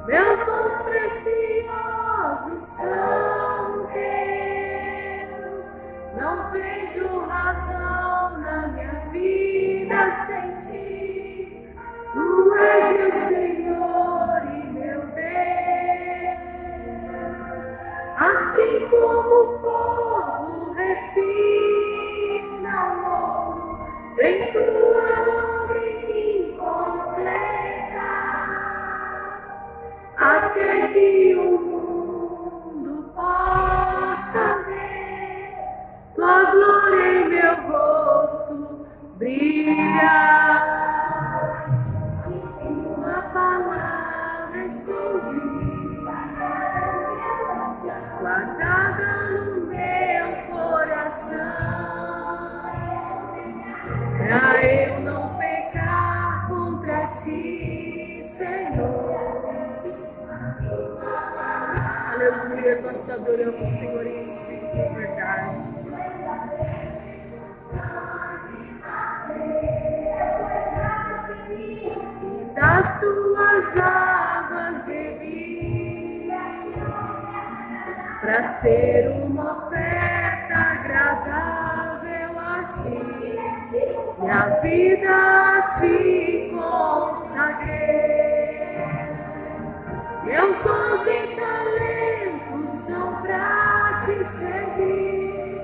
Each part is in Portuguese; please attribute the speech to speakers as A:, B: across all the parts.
A: Meus dons preciosos são teus. Não vejo razão na minha vida sem ti. Tu és meu Senhor e meu Deus. Assim como o fogo refina o ouro, vem tua obra em mim completa, até que o mundo possa ver tua glória em meu rosto brilhar. Tua palavra escondida, guardada no meu coração, pra eu não pecar contra ti, Senhor. Aleluia, nós te adoramos, Senhor, em espírito e verdade. E das tuas águas bebi, para ser uma oferta agradável a ti, e a vida a ti consagrei. Meus dons e talentos são pra te servir.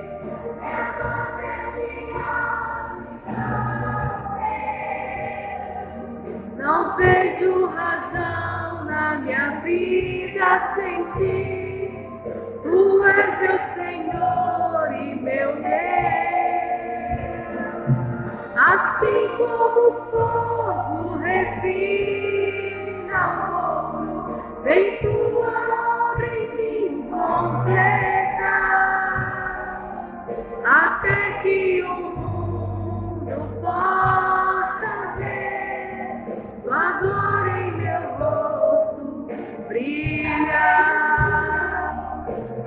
A: Meus dons preciosos são teus. Não vejo razão na minha vida sem ti. Tu és meu Senhor e meu Deus. Assim como o fogo refina o ouro, vem tua obra em mim completa, até que o mundo possa ver tua glória em meu rosto brilhar.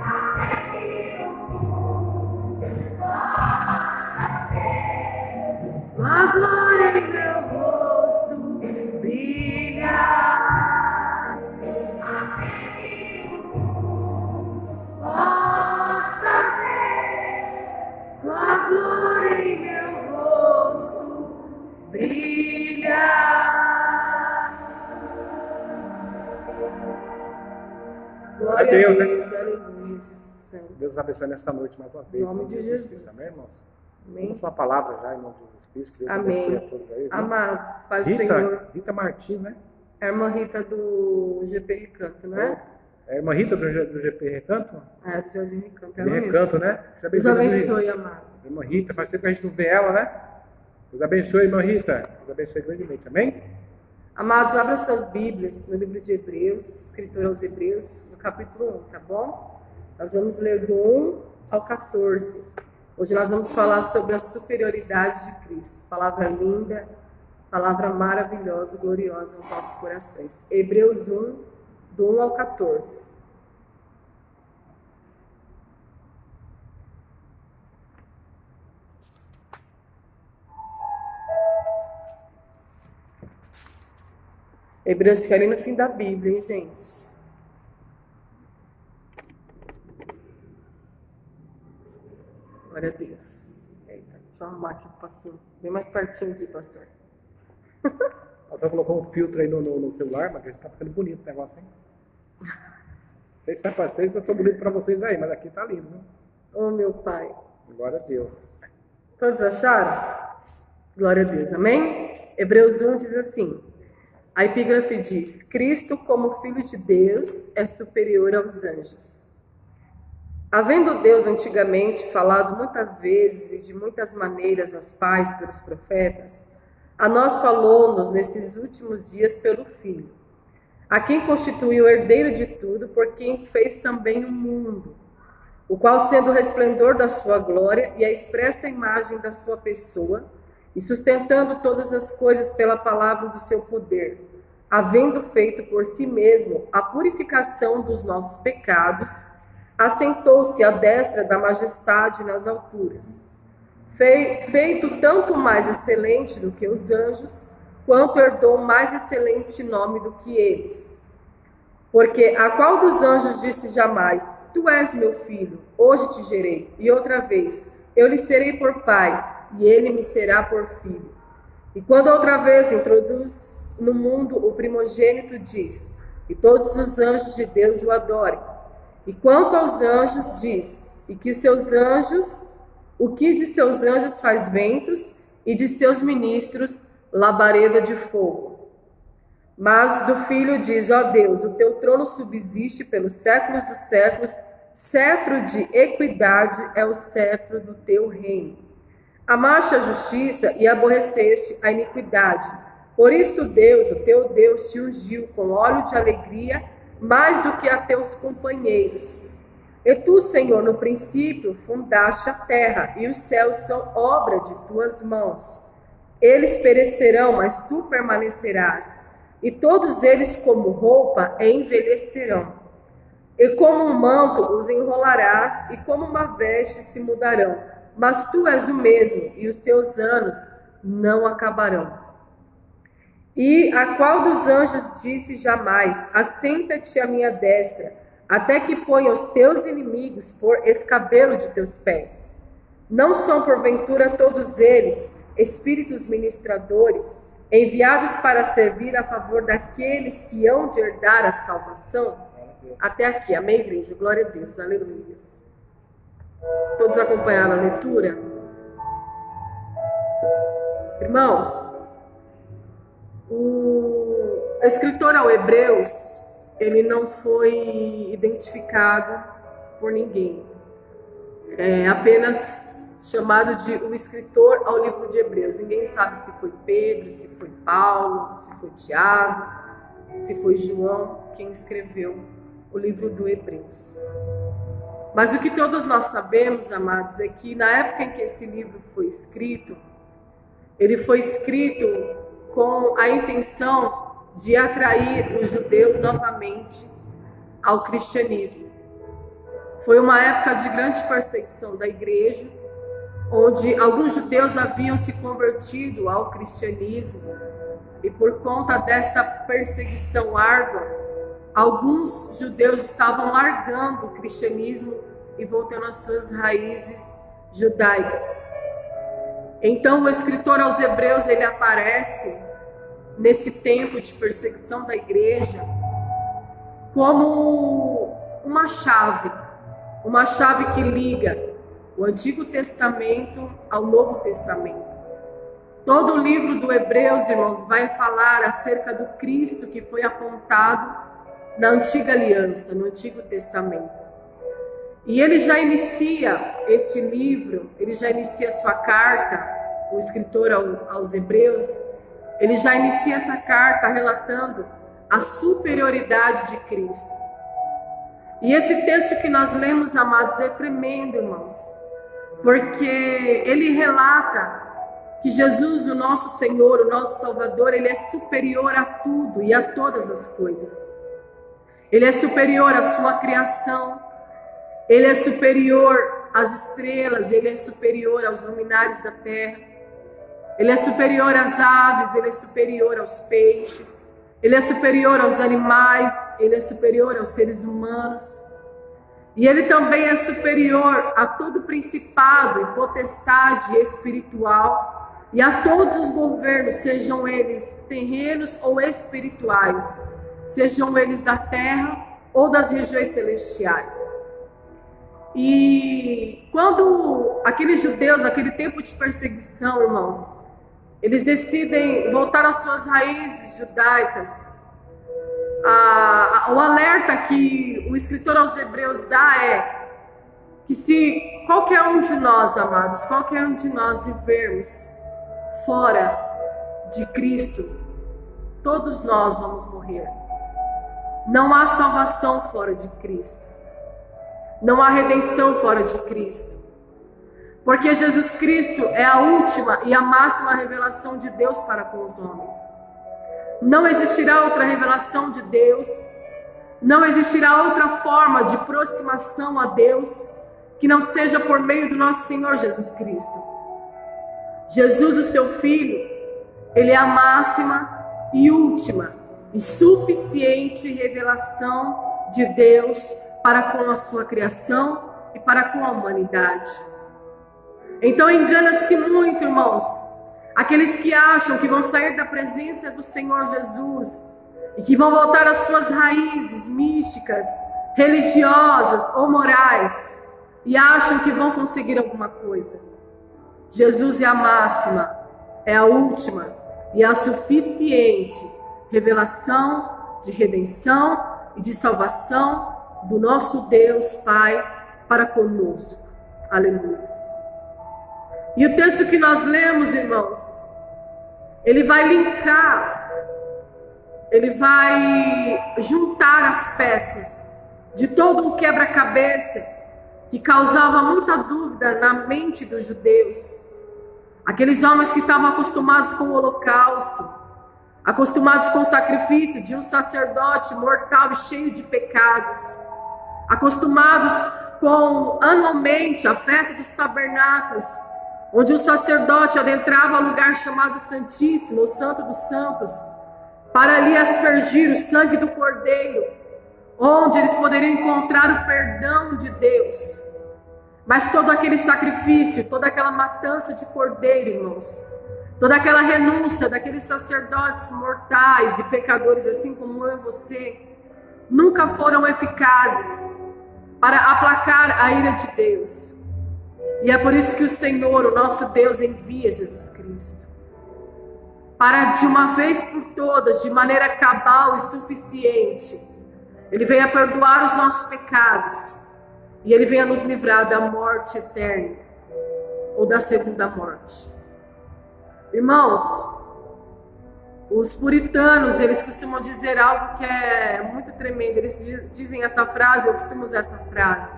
A: Até que o mundo possa ver tua glória em meu rosto brilhar. Possa ver tua glória em meu rosto brilhar. Glória a Deus, aleluia, Jesus.
B: Deus abençoe nessa noite mais uma vez.
A: Em nome de Jesus.
B: Amém, irmãos?
A: Amém.
B: Vamos falar a palavra já, em nome de Jesus Cristo. Deus
A: Amém.
B: abençoe a todos aí. Viu?
A: Amados, Pai do Senhor.
B: Rita Martins, né?
A: É a irmã Rita do GP Recanto, não é?
B: É a irmã Rita do GP Recanto?
A: É, do Jardim Recanto.
B: De Recanto, né?
A: Deus abençoe, amado.
B: Irmã Rita, faz tempo que a gente não vê ela, né? Deus abençoe, irmã Rita. Deus abençoe grandemente, amém?
A: Amados, abra suas Bíblias no livro de Hebreus, escritor aos Hebreus, no capítulo 1, tá bom? Nós vamos ler do 1 ao 14. Hoje nós vamos falar sobre a superioridade de Cristo. Palavra linda, palavra maravilhosa, gloriosa aos nossos corações. Hebreus 1, do 1 ao 14. Hebreus fica ali no fim da Bíblia, hein, gente? Glória a Deus. Eita, deixa eu arrumar aqui, pastor. Bem mais pertinho aqui, pastor.
B: A senhora colocou um filtro aí no celular, mas está ficando bonito o negócio, hein? Vocês sabem para vocês, eu estou bonito para vocês aí, mas aqui está lindo, né?
A: Oh, meu Pai.
B: Glória a Deus.
A: Todos acharam? Glória a Deus, amém? Hebreus 1 diz assim, a epígrafe diz, Cristo como Filho de Deus é superior aos anjos. Havendo Deus antigamente falado muitas vezes e de muitas maneiras aos pais pelos profetas, a nós falou-nos nesses últimos dias pelo Filho, a quem constituiu o herdeiro de tudo, por quem fez também o mundo, o qual sendo o resplendor da sua glória e a expressa imagem da sua pessoa, e sustentando todas as coisas pela palavra do seu poder, havendo feito por si mesmo a purificação dos nossos pecados, assentou-se à destra da majestade nas alturas, feito tanto mais excelente do que os anjos, quanto herdou mais excelente nome do que eles. Porque a qual dos anjos disse jamais: Tu és meu filho, hoje te gerei, e outra vez: Eu lhe serei por pai, e ele me será por filho. E quando outra vez introduz no mundo o primogênito, diz: E todos os anjos de Deus o adorem. E quanto aos anjos, diz: E que seus anjos, o que de seus anjos faz ventos, e de seus ministros labareda de fogo. Mas do Filho diz: Ó Deus, o teu trono subsiste pelos séculos dos séculos, cetro de equidade é o cetro do teu reino. Amaste a justiça e aborreceste a iniquidade. Por isso Deus, o teu Deus, te ungiu com óleo de alegria, mais do que a teus companheiros. E tu, Senhor, no princípio fundaste a terra, e os céus são obra de tuas mãos. Eles perecerão, mas tu permanecerás, e todos eles como roupa envelhecerão. E como um manto os enrolarás, e como uma veste se mudarão. Mas tu és o mesmo, e os teus anos não acabarão. E a qual dos anjos disse jamais: Assenta-te à minha destra, até que ponha os teus inimigos por escabelo de teus pés? Não são porventura todos eles espíritos ministradores, enviados para servir a favor daqueles que hão de herdar a salvação? Até aqui, amém, igreja? Glória a Deus, aleluia. Todos acompanharam a leitura? Irmãos, o escritor ao Hebreus, ele não foi identificado por ninguém. É apenas chamado de o escritor ao livro de Hebreus. Ninguém sabe se foi Pedro, se foi Paulo, se foi Tiago, se foi João quem escreveu o livro do Hebreus. Mas o que todos nós sabemos, amados, é que na época em que esse livro foi escrito, ele foi escrito com a intenção de atrair os judeus novamente ao cristianismo. Foi uma época de grande perseguição da igreja, onde alguns judeus haviam se convertido ao cristianismo, e por conta dessa perseguição árdua, alguns judeus estavam largando o cristianismo e voltando às suas raízes judaicas. Então o escritor aos Hebreus, ele aparece nesse tempo de perseguição da igreja como uma chave que liga o Antigo Testamento ao Novo Testamento. Todo o livro do Hebreus, irmãos, vai falar acerca do Cristo que foi apontado na Antiga Aliança, no Antigo Testamento. E ele já inicia este livro, ele já inicia sua carta, o escritor aos Hebreus, ele já inicia essa carta relatando a superioridade de Cristo. E esse texto que nós lemos, amados, é tremendo, irmãos, porque ele relata que Jesus, o nosso Senhor, o nosso Salvador, ele é superior a tudo e a todas as coisas. Ele é superior à sua criação, ele é superior às estrelas, ele é superior aos luminares da terra, ele é superior às aves, ele é superior aos peixes, ele é superior aos animais, ele é superior aos seres humanos. E ele também é superior a todo principado e potestade espiritual e a todos os governos, sejam eles terrenos ou espirituais, sejam eles da terra ou das regiões celestiais. E quando aqueles judeus, naquele tempo de perseguição, irmãos, eles decidem voltar às suas raízes judaicas, o alerta que o escritor aos Hebreus dá é que se qualquer um de nós, amados, qualquer um de nós vivermos fora de Cristo, todos nós vamos morrer. Não há salvação fora de Cristo. Não há redenção fora de Cristo. Porque Jesus Cristo é a última e a máxima revelação de Deus para com os homens. Não existirá outra revelação de Deus, não existirá outra forma de aproximação a Deus que não seja por meio do nosso Senhor Jesus Cristo. Jesus, o seu Filho, ele é a máxima e última e suficiente revelação de Deus para com a sua criação e para com a humanidade. Então engana-se muito, irmãos, aqueles que acham que vão sair da presença do Senhor Jesus e que vão voltar às suas raízes místicas, religiosas ou morais e acham que vão conseguir alguma coisa. Jesus é a máxima, é a última e a suficiente revelação de redenção e de salvação do nosso Deus Pai para conosco. Aleluia. E o texto que nós lemos, irmãos, ele vai linkar, ele vai juntar as peças de todo um quebra-cabeça que causava muita dúvida na mente dos judeus. Aqueles homens que estavam acostumados com o holocausto, acostumados com o sacrifício de um sacerdote mortal e cheio de pecados, acostumados com anualmente a festa dos tabernáculos, onde o sacerdote adentrava o lugar chamado Santíssimo, o Santo dos Santos, para ali aspergir o sangue do Cordeiro, onde eles poderiam encontrar o perdão de Deus. Mas todo aquele sacrifício, toda aquela matança de cordeiro, irmãos, toda aquela renúncia daqueles sacerdotes mortais e pecadores, assim como eu e você, nunca foram eficazes para aplacar a ira de Deus. E é por isso que o Senhor, o nosso Deus, envia Jesus Cristo, para de uma vez por todas, de maneira cabal e suficiente, Ele venha perdoar os nossos pecados e Ele venha nos livrar da morte eterna ou da segunda morte. Irmãos, os puritanos, eles costumam dizer algo que é muito tremendo. Eles dizem essa frase, eu costumo usar essa frase.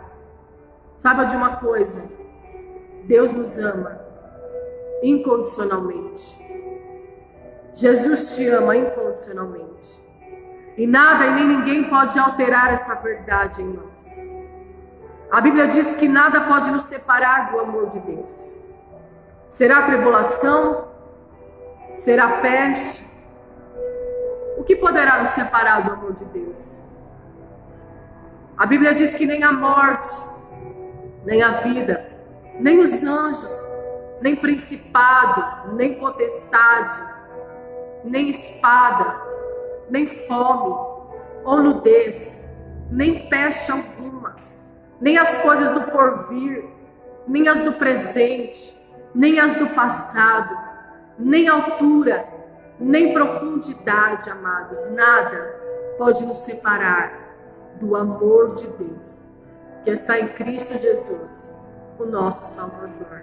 A: Saiba de uma coisa, Deus nos ama incondicionalmente. Jesus te ama incondicionalmente. E nada e nem ninguém pode alterar essa verdade em nós. A Bíblia diz que nada pode nos separar do amor de Deus. Será tribulação? Será peste? O que poderá nos separar do amor de Deus? A Bíblia diz que nem a morte, nem a vida, nem os anjos, nem principado, nem potestade, nem espada, nem fome, ou nudez, nem peste alguma, nem as coisas do porvir, nem as do presente, nem as do passado, nem altura, nem profundidade, amados, nada pode nos separar do amor de Deus, que está em Cristo Jesus, o nosso Salvador.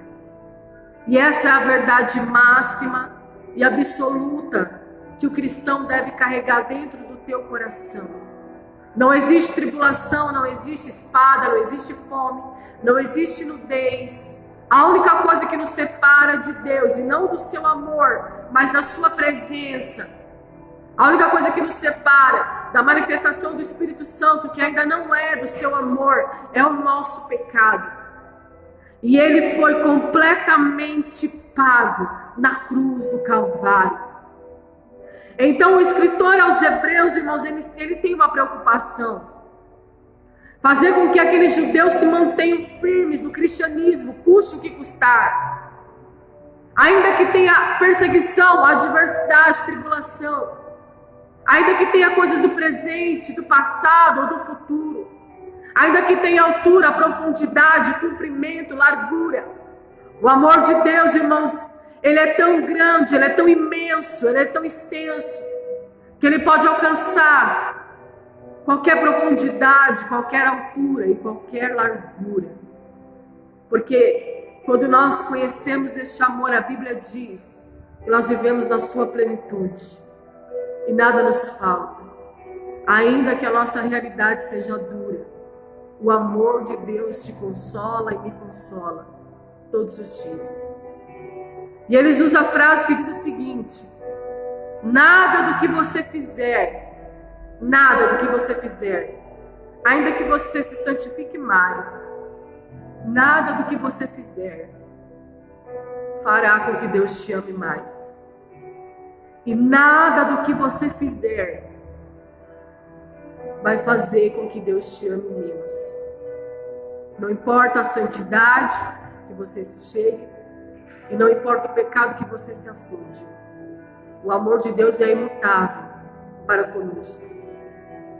A: E essa é a verdade máxima e absoluta que o cristão deve carregar dentro do teu coração. Não existe tribulação, não existe espada, não existe fome, não existe nudez. A única coisa que nos separa de Deus, e não do seu amor, mas da sua presença, a única coisa que nos separa da manifestação do Espírito Santo, que ainda não é do seu amor, é o nosso pecado. E ele foi completamente pago na cruz do Calvário. Então o escritor aos Hebreus, irmãos, ele tem uma preocupação. Fazer com que aqueles judeus se mantenham firmes no cristianismo, custe o que custar. Ainda que tenha perseguição, adversidade, tribulação. Ainda que tenha coisas do presente, do passado ou do futuro. Ainda que tenha altura, profundidade, comprimento, largura. O amor de Deus, irmãos, ele é tão grande, ele é tão imenso, ele é tão extenso, que ele pode alcançar qualquer profundidade, qualquer altura e qualquer largura. Porque quando nós conhecemos este amor, a Bíblia diz que nós vivemos na sua plenitude e nada nos falta. Ainda que a nossa realidade seja dura, o amor de Deus te consola e me consola todos os dias. E eles usam a frase que diz o seguinte: nada do que você fizer, ainda que você se santifique mais, nada do que você fizer fará com que Deus te ame mais. E nada do que você fizer vai fazer com que Deus te ame menos. Não importa a santidade que você se chegue, e não importa o pecado que você se afunde. O amor de Deus é imutável para conosco.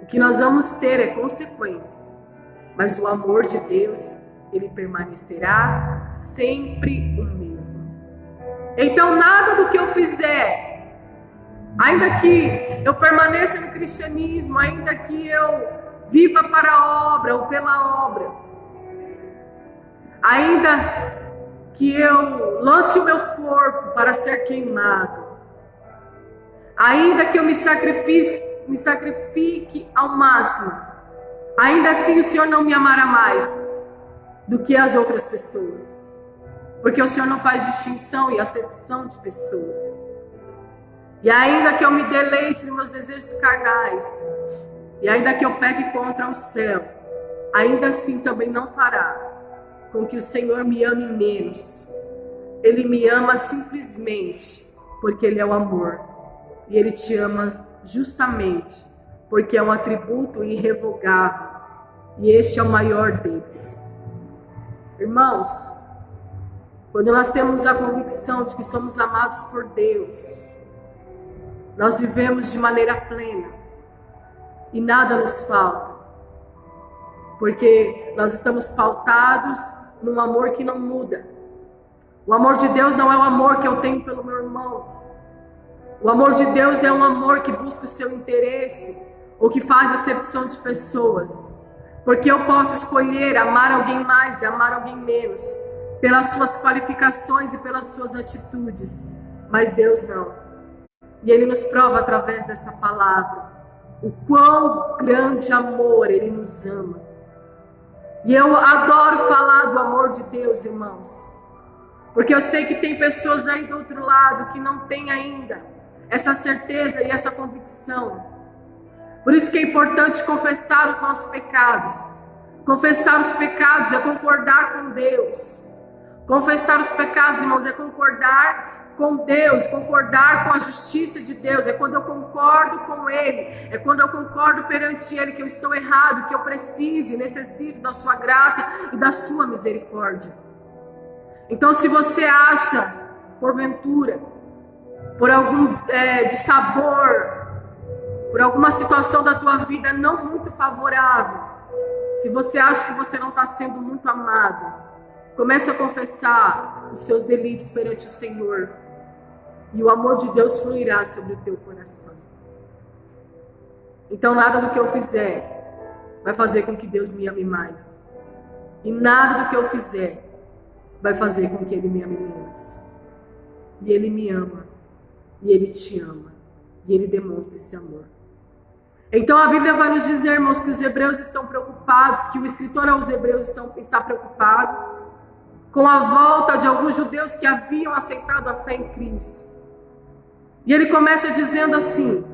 A: O que nós vamos ter é consequências, mas o amor de Deus, ele permanecerá sempre o mesmo. Então nada do que eu fizer, ainda que eu permaneça no cristianismo, ainda que eu viva para a obra ou pela obra, ainda que eu lance o meu corpo para ser queimado, ainda que eu me sacrifique ao máximo, ainda assim o Senhor não me amará mais do que as outras pessoas. Porque o Senhor não faz distinção e acepção de pessoas. E ainda que eu me deleite nos meus desejos carnais, e ainda que eu pegue contra o céu, ainda assim também não fará com que o Senhor me ame menos. Ele me ama simplesmente porque Ele é o amor. E Ele te ama justamente porque é um atributo irrevogável. E este é o maior deles. Irmãos, quando nós temos a convicção de que somos amados por Deus, nós vivemos de maneira plena e nada nos falta, porque nós estamos pautados num amor que não muda. O amor de Deus não é o amor que eu tenho pelo meu irmão. O amor de Deus não é um amor que busca o seu interesse ou que faz acepção de pessoas, porque eu posso escolher amar alguém mais e amar alguém menos, pelas suas qualificações e pelas suas atitudes, mas Deus não. E Ele nos prova através dessa palavra o quão grande amor Ele nos ama. E eu adoro falar do amor de Deus, irmãos, porque eu sei que tem pessoas aí do outro lado que não têm ainda essa certeza e essa convicção. Por isso que é importante confessar os nossos pecados. Confessar os pecados é concordar com Deus. Confessar os pecados, irmãos, é concordar com Deus, concordar com a justiça de Deus. É quando eu concordo com Ele, é quando eu concordo perante Ele que eu estou errado, que eu preciso e necessito da sua graça e da sua misericórdia. Então, se você acha, porventura, por algum dissabor, por alguma situação da tua vida não muito favorável, se você acha que você não está sendo muito amado, comece a confessar os seus delitos perante o Senhor, e o amor de Deus fluirá sobre o teu coração. Então nada do que eu fizer vai fazer com que Deus me ame mais, e nada do que eu fizer vai fazer com que Ele me ame menos. E Ele me ama, e Ele te ama, e Ele demonstra esse amor. Então a Bíblia vai nos dizer, irmãos, que os hebreus estão preocupados, que o escritor aos hebreus está preocupado com a volta de alguns judeus que haviam aceitado a fé em Cristo. E ele começa dizendo assim: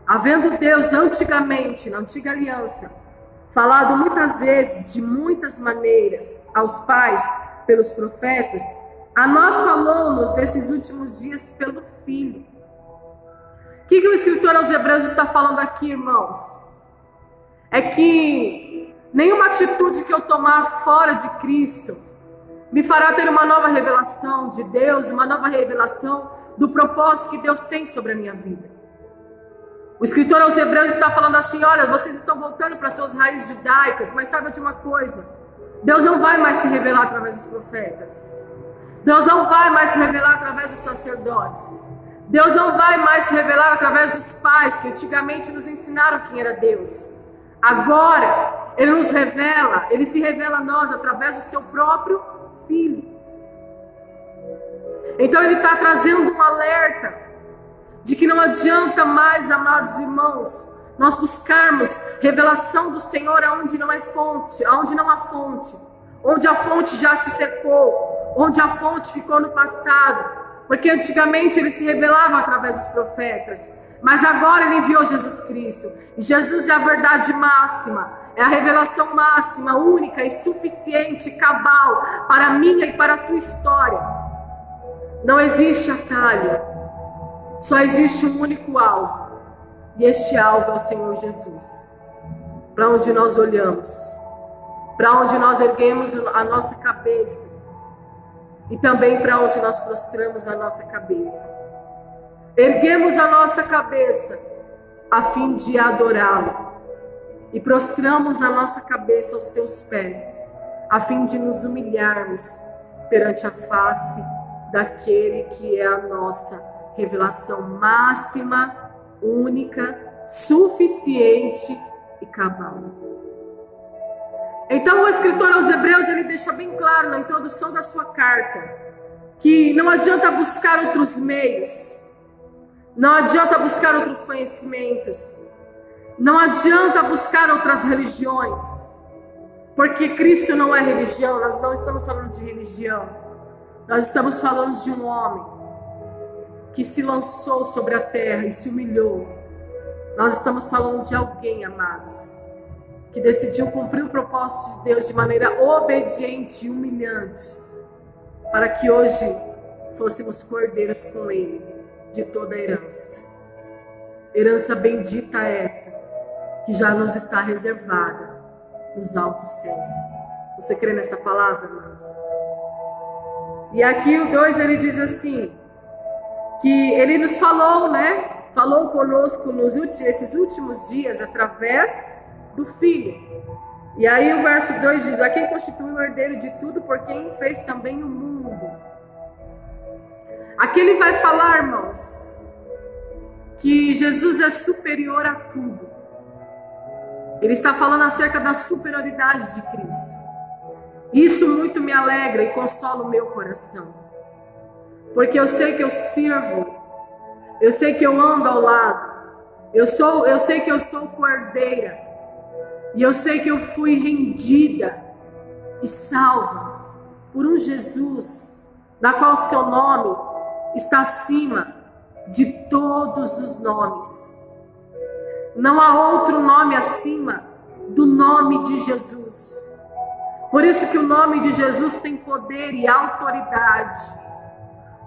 A: havendo Deus antigamente, na antiga aliança, falado muitas vezes, de muitas maneiras, aos pais pelos profetas, a nós falou-nos desses últimos dias pelo Filho. O que o escritor aos hebreus está falando aqui, irmãos? É que nenhuma atitude que eu tomar fora de Cristo me fará ter uma nova revelação de Deus, uma nova revelação do propósito que Deus tem sobre a minha vida. O escritor aos hebreus está falando assim: olha, vocês estão voltando para suas raízes judaicas, mas saiba de uma coisa, Deus não vai mais se revelar através dos profetas. Deus não vai mais se revelar através dos sacerdotes. Deus não vai mais se revelar através dos pais, que antigamente nos ensinaram quem era Deus. Agora, Ele nos revela, Ele se revela a nós através do seu próprio Filho. Então Ele está trazendo um alerta de que não adianta mais, amados irmãos, nós buscarmos revelação do Senhor aonde não é fonte, aonde não há fonte, onde a fonte já se secou, onde a fonte ficou no passado, porque antigamente Ele se revelava através dos profetas, mas agora Ele enviou Jesus Cristo, e Jesus é a verdade máxima, é a revelação máxima, única e suficiente, cabal, para a minha e para a tua história. Não existe atalho, só existe um único alvo, E este alvo é o Senhor Jesus. Para onde nós olhamos, para onde nós erguemos a nossa cabeça e também para onde nós prostramos a nossa cabeça. Erguemos a nossa cabeça a fim de adorá-lo e prostramos a nossa cabeça aos teus pés a fim de nos humilharmos perante a face daquele que é a nossa revelação máxima, única, suficiente e cabal. Então o escritor aos Hebreus, ele deixa bem claro na introdução da sua carta que não adianta buscar outros meios, não adianta buscar outros conhecimentos, não adianta buscar outras religiões, porque Cristo não é religião. Nós não estamos falando de religião, nós estamos falando de um homem que se lançou sobre a terra e se humilhou. Nós estamos falando de alguém, amados, que decidiu cumprir o propósito de Deus de maneira obediente e humilhante, para que hoje fôssemos cordeiros com Ele de toda a herança. Herança bendita essa, que já nos está reservada nos altos céus. Você crê nessa palavra, irmãos? E aqui o 2, ele diz assim, que Ele nos falou, falou conosco nesses últimos dias, através do Filho. E aí o verso 2 diz: a quem constituiu o herdeiro de tudo, por quem fez também o mundo. Aqui ele vai falar, irmãos, que Jesus é superior a tudo. Ele está falando acerca da superioridade de Cristo. Isso muito me alegra e consola o meu coração, porque eu sei que eu sirvo, eu sei que eu ando ao lado, eu sei que eu sou cordeira, e eu sei que eu fui rendida e salva por um Jesus, na qual seu nome está acima de todos os nomes. Não há outro nome acima do nome de Jesus. Por isso que o nome de Jesus tem poder e autoridade,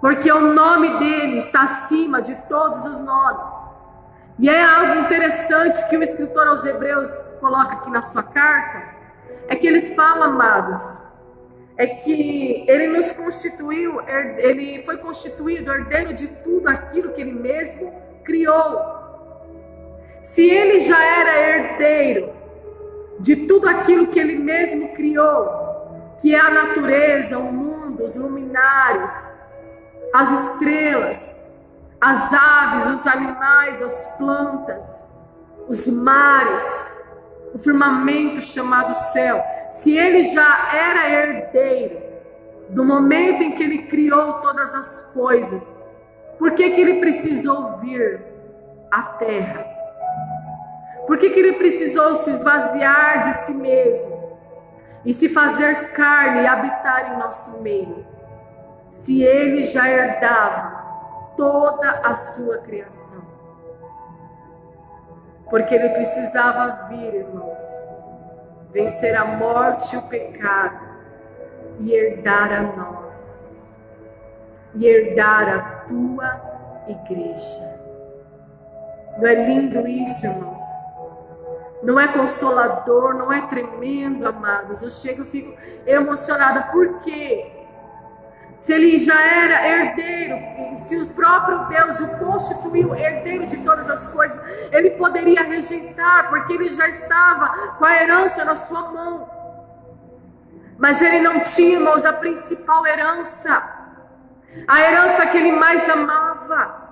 A: porque o nome dele está acima de todos os nomes. E é algo interessante que o escritor aos Hebreus coloca aqui na sua carta, é que ele fala, amados, é que ele nos constituiu, ele foi constituído herdeiro de tudo aquilo que ele mesmo criou. Se ele já era herdeiro de tudo aquilo que ele mesmo criou, que é a natureza, o mundo, os luminares, as estrelas, as aves, os animais, as plantas, os mares, o firmamento chamado céu. Se ele já era herdeiro do momento em que ele criou todas as coisas, por que ele precisou vir à terra? Por que ele precisou se esvaziar de si mesmo e se fazer carne e habitar em nosso meio, se ele já herdava toda a sua criação? Porque ele precisava vir, irmãos, vencer a morte e o pecado e herdar a nós, e herdar a tua igreja. Não é lindo isso, irmãos? Não é consolador, não é tremendo, amados? Eu fico emocionada. Por quê? Se ele já era herdeiro, se o próprio Deus o constituiu herdeiro de todas as coisas, ele poderia rejeitar, porque ele já estava com a herança na sua mão. Mas ele não tinha, irmãos, a principal herança, a herança que ele mais amava,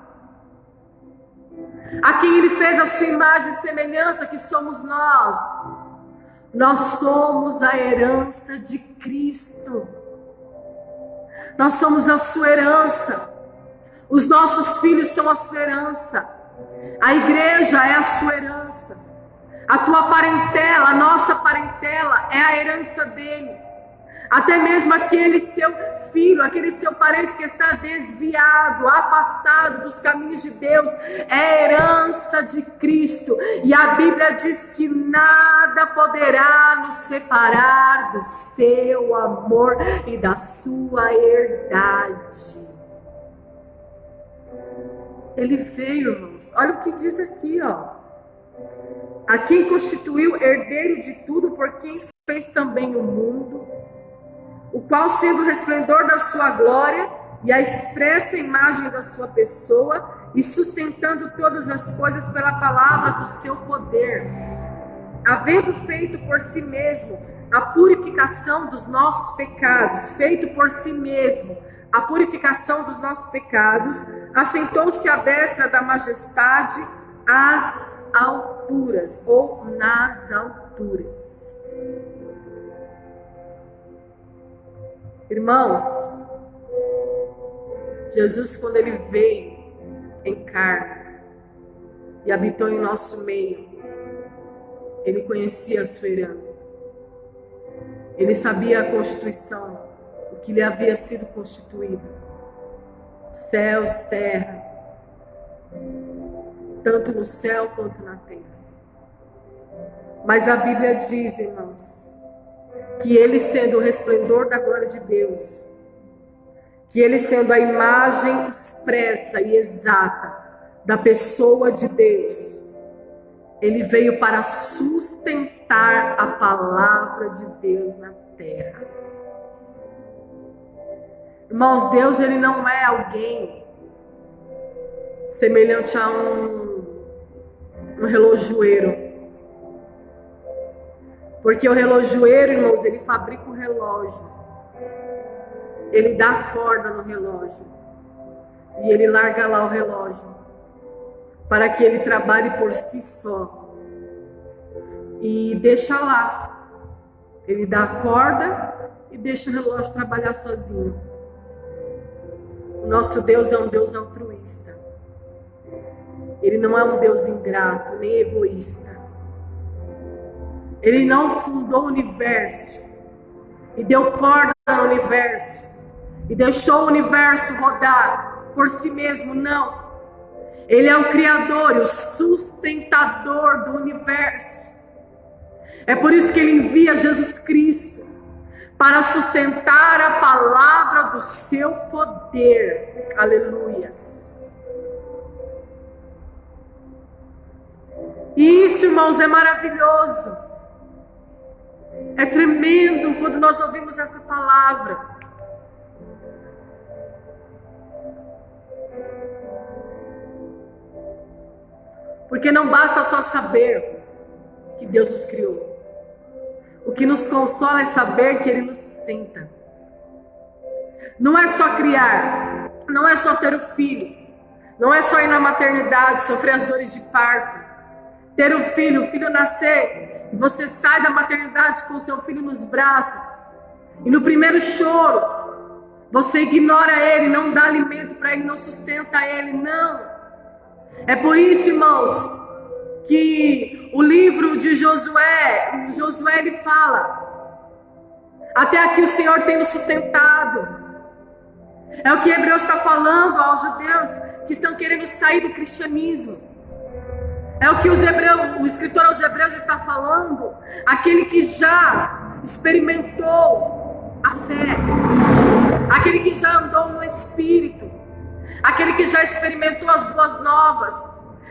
A: a quem ele fez a sua imagem e semelhança, que somos nós. Nós somos a herança de Cristo. Nós somos a sua herança. Os nossos filhos são a sua herança. A igreja é a sua herança. A tua parentela, a nossa parentela é a herança dele. Até mesmo aquele seu filho, aquele seu parente que está desviado, afastado dos caminhos de Deus, é herança de Cristo. E a Bíblia diz que nada poderá nos separar do seu amor e da sua herdade. Ele veio, irmãos. Olha o que diz aqui, ó. A quem constituiu herdeiro de tudo, por quem fez também o mundo, o qual, sendo o resplendor da sua glória e a expressa imagem da sua pessoa, e sustentando todas as coisas pela palavra do seu poder, havendo feito por si mesmo a purificação dos nossos pecados, feito por si mesmo a purificação dos nossos pecados, assentou-se à destra da majestade às alturas, ou nas alturas. Irmãos, Jesus, quando ele veio em carne e habitou em nosso meio, ele conhecia a sua herança. Ele sabia a constituição, o que lhe havia sido constituído. Céus, terra, tanto no céu quanto na terra. Mas a Bíblia diz, irmãos, que ele, sendo o resplendor da glória de Deus, que ele, sendo a imagem expressa e exata da pessoa de Deus, ele veio para sustentar a palavra de Deus na terra. Irmãos, Deus, ele não é alguém semelhante a um relojoeiro. Porque o relojoeiro, irmãos, ele fabrica um relógio. Ele dá corda no relógio. E ele larga lá o relógio, para que ele trabalhe por si só. E deixa lá. Ele dá a corda e deixa o relógio trabalhar sozinho. O nosso Deus é um Deus altruísta. Ele não é um Deus ingrato, nem egoísta. Ele não fundou o universo e deu corda no universo e deixou o universo rodar por si mesmo, não. Ele é o Criador e o sustentador do universo. É por isso que ele envia Jesus Cristo, para sustentar a palavra do seu poder. Aleluias. E isso, irmãos, é maravilhoso. É tremendo quando nós ouvimos essa palavra. Porque não basta só saber que Deus nos criou. O que nos consola é saber que Ele nos sustenta. Não é só criar, não é só ter o filho, não é só ir na maternidade, sofrer as dores de parto, ter o filho nascer, e você sai da maternidade com o seu filho nos braços, e no primeiro choro, você ignora ele, não dá alimento para ele, não sustenta ele, não. É por isso, irmãos, que o livro de Josué ele fala: até aqui o Senhor tem nos sustentado. É o que Hebreus está falando aos judeus que estão querendo sair do cristianismo. É o que o escritor aos Hebreus está falando, aquele que já experimentou a fé, aquele que já andou no Espírito, aquele que já experimentou as boas novas,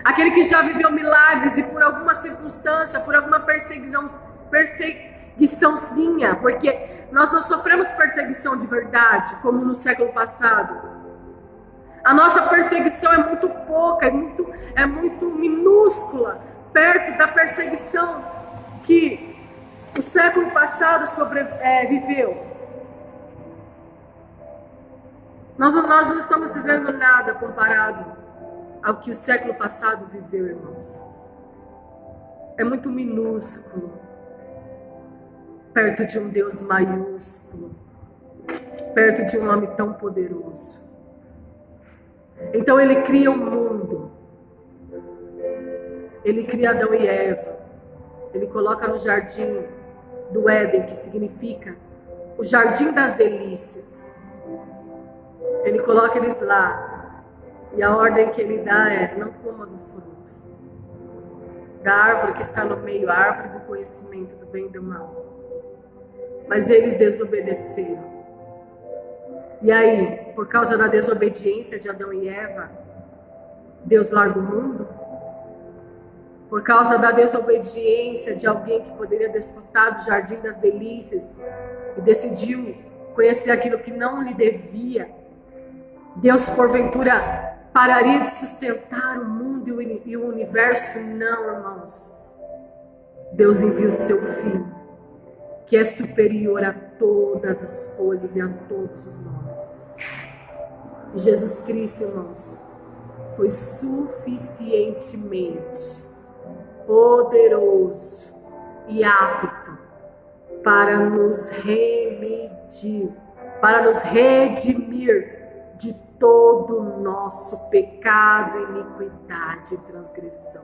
A: aquele que já viveu milagres e por alguma circunstância, por alguma perseguiçãozinha, porque nós não sofremos perseguição de verdade, como no século passado. A nossa perseguição é muito pouca, é muito minúscula, perto da perseguição que o século passado viveu. Nós não estamos vivendo nada comparado ao que o século passado viveu, irmãos. É muito minúsculo, perto de um Deus maiúsculo, perto de um homem tão poderoso. Então ele cria um mundo, ele cria Adão e Eva, ele coloca no jardim do Éden, que significa o jardim das delícias. Ele coloca eles lá, e a ordem que ele dá é: não coma do fruto da árvore que está no meio, a árvore do conhecimento do bem e do mal. Mas eles desobedeceram. E aí, por causa da desobediência de Adão e Eva, Deus larga o mundo? Por causa da desobediência de alguém que poderia desfrutar do jardim das delícias e decidiu conhecer aquilo que não lhe devia, Deus porventura pararia de sustentar o mundo e o universo? Não, irmãos. Deus envia o seu Filho, que é superior a todas as coisas e a todos os nomes. E Jesus Cristo, irmãos, foi suficientemente poderoso e apto para nos redimir de todo o nosso pecado, iniquidade e transgressão.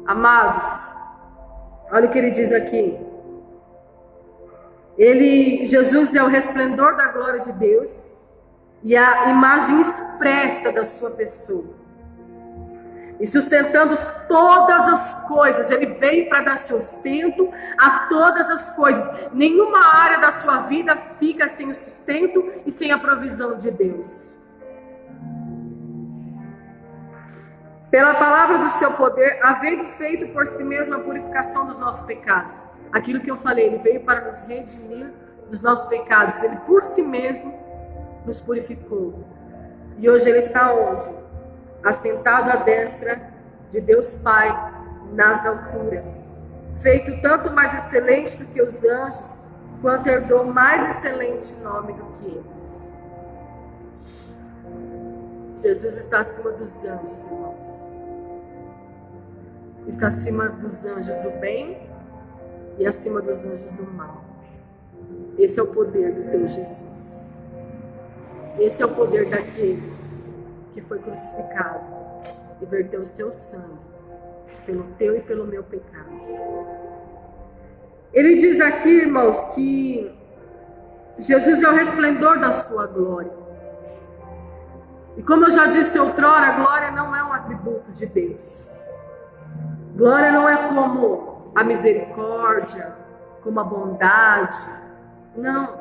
A: Amados, olha o que ele diz aqui. Jesus é o resplendor da glória de Deus e a imagem expressa da sua pessoa. E sustentando todas as coisas, ele veio para dar sustento a todas as coisas. Nenhuma área da sua vida fica sem o sustento e sem a provisão de Deus. Pela palavra do seu poder, havendo feito por si mesmo a purificação dos nossos pecados. Aquilo que eu falei, ele veio para nos redimir dos nossos pecados. Ele por si mesmo nos purificou. E hoje ele está onde? Assentado à destra de Deus Pai nas alturas, feito tanto mais excelente do que os anjos, quanto herdou mais excelente nome do que eles. Jesus está acima dos anjos, irmãos. Está acima dos anjos do bem e acima dos anjos do mal. Esse é o poder do teu Jesus. Esse é o poder daquele que foi crucificado e verteu o seu sangue pelo teu e pelo meu pecado. Ele diz aqui, irmãos, que Jesus é o resplendor da sua glória. E como eu já disse outrora, a glória não é um atributo de Deus. Glória não é como a misericórdia, como a bondade. Não.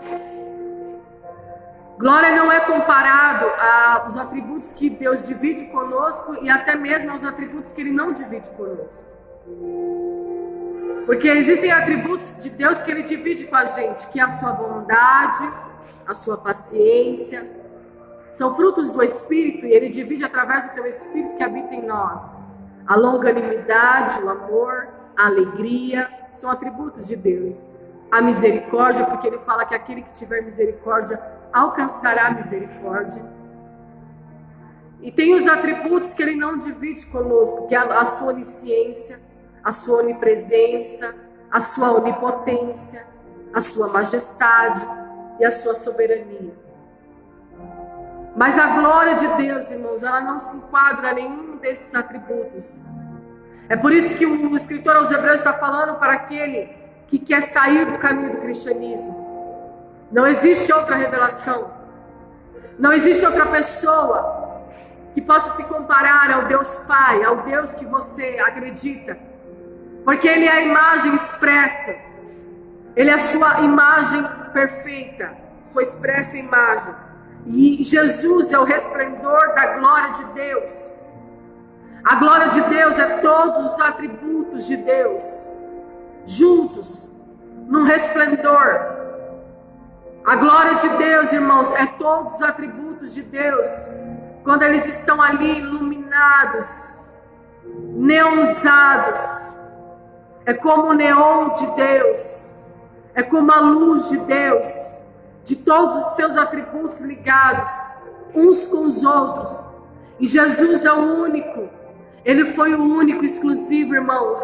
A: Glória não é comparado aos atributos que Deus divide conosco e até mesmo aos atributos que Ele não divide conosco. Porque existem atributos de Deus que Ele divide com a gente, que é a sua bondade, a sua paciência. São frutos do Espírito e Ele divide através do teu Espírito que habita em nós. A longanimidade, o amor, a alegria, são atributos de Deus. A misericórdia, porque Ele fala que aquele que tiver misericórdia alcançará misericórdia. E tem os atributos que Ele não divide conosco, que é a sua onisciência, a sua onipresença, a sua onipotência, a sua majestade e a sua soberania. Mas a glória de Deus, irmãos, ela não se enquadra a nenhum desses atributos. É por isso que o escritor aos Hebreus está falando para aquele que quer sair do caminho do cristianismo. Não existe outra revelação. Não existe outra pessoa que possa se comparar ao Deus Pai, ao Deus que você acredita. Porque Ele é a imagem expressa. Ele é a sua imagem perfeita, sua expressa imagem. E Jesus é o resplendor da glória de Deus. A glória de Deus é todos os atributos de Deus, juntos, num resplendor. A glória de Deus, irmãos, é todos os atributos de Deus, quando eles estão ali iluminados, neonizados. É como o neon de Deus, é como a luz de Deus, de todos os seus atributos ligados, uns com os outros. E Jesus é o único, Ele foi o único exclusivo, irmãos,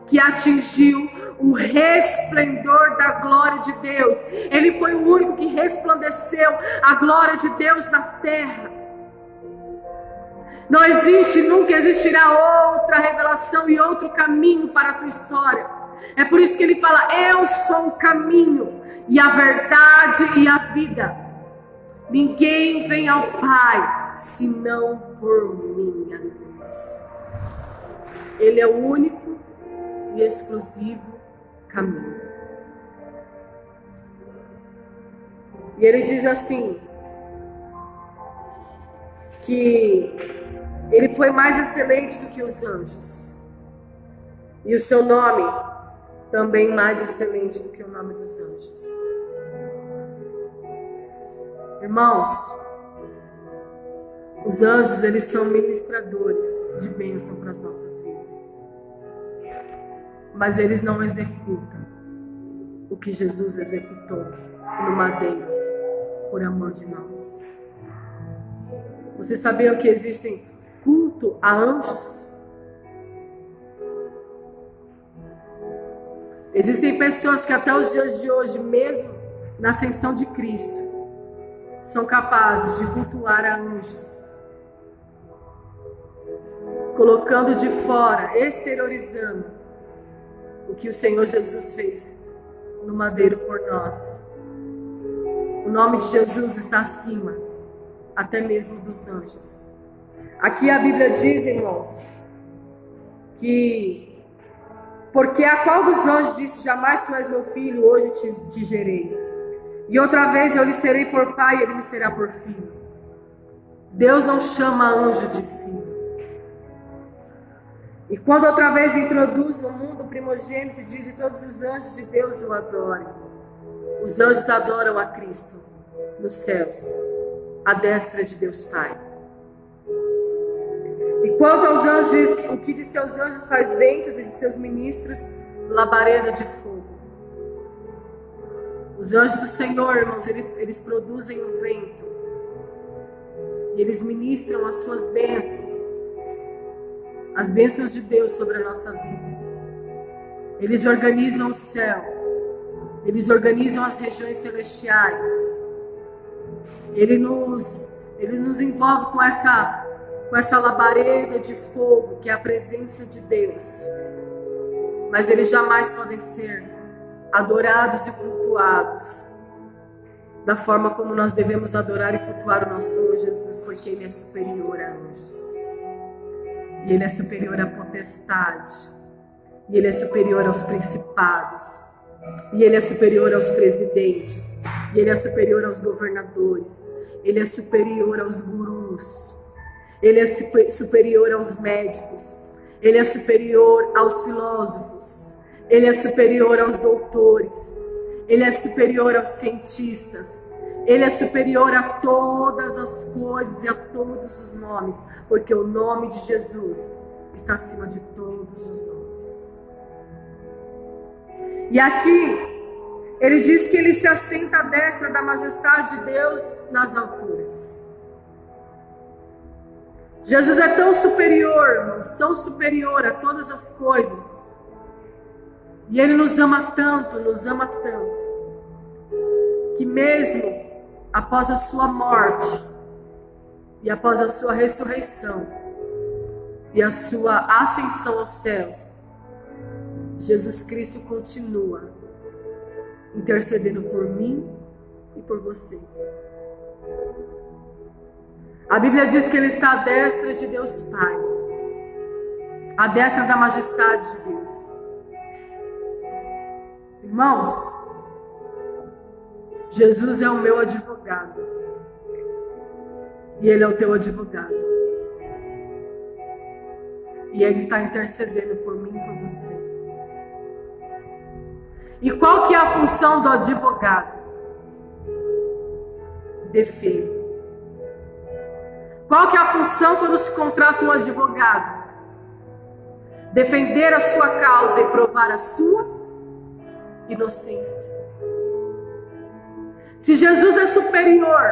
A: que atingiu o resplendor da glória de Deus. Ele foi o único que resplandeceu a glória de Deus na terra. Não existe, nunca existirá outra revelação e outro caminho para a tua história. É por isso que ele fala: eu sou o caminho e a verdade e a vida. Ninguém vem ao Pai senão por mim, amigos. Ele é o único e exclusivo caminho. E ele diz assim: que ele foi mais excelente do que os anjos. E o seu nome também mais excelente do que o nome dos anjos. Irmãos, os anjos, eles são ministradores de bênção para as nossas vidas. Mas eles não executam o que Jesus executou no madeiro por amor de nós. Vocês sabiam que existem culto a anjos? Existem pessoas que até os dias de hoje, mesmo na ascensão de Cristo, são capazes de cultuar a anjos, colocando de fora, exteriorizando o que o Senhor Jesus fez no madeiro por nós. O nome de Jesus está acima até mesmo dos anjos. Aqui a Bíblia diz, irmãos, que porque a qual dos anjos disse: jamais tu és meu filho, hoje te gerei. E outra vez eu lhe serei por pai e ele me será por filho. Deus não chama anjo de filho. E quando outra vez introduz no mundo o primogênito, diz: e todos os anjos de Deus o adorem. Os anjos adoram a Cristo nos céus, à destra de Deus Pai. E quanto aos anjos, diz que o que de seus anjos faz ventos e de seus ministros labareda de fogo. Os anjos do Senhor, irmãos, eles produzem o vento. E eles ministram as suas bênçãos. As bênçãos de Deus sobre a nossa vida. Eles organizam o céu. Eles organizam as regiões celestiais. Ele nos envolve com essa labareda de fogo, que é a presença de Deus. Mas eles jamais podem ser adorados e cultuados da forma como nós devemos adorar e cultuar o nosso Senhor Jesus, porque Ele é superior a anjos. E Ele é superior à potestade. E Ele é superior aos principados. E Ele é superior aos presidentes. E Ele é superior aos governadores. Ele é superior aos gurus. Ele é superior aos médicos. Ele é superior aos filósofos. Ele é superior aos doutores. Ele é superior aos cientistas. Ele é superior a todas as coisas e a todos os nomes. Porque o nome de Jesus está acima de todos os nomes. E aqui, ele diz que ele se assenta à destra da majestade de Deus nas alturas. Jesus é tão superior, irmãos, tão superior a todas as coisas. E Ele nos ama tanto, que mesmo após a sua morte, e após a sua ressurreição, e a sua ascensão aos céus, Jesus Cristo continua intercedendo por mim e por você. A Bíblia diz que Ele está à destra de Deus Pai, à destra da majestade de Deus. Irmãos, Jesus é o meu advogado, e Ele é o teu advogado, e Ele está intercedendo por mim e por você. E qual que é a função do advogado? Defesa. Qual que é a função quando se contrata um advogado? Defender a sua causa e provar a sua inocência. Se Jesus é superior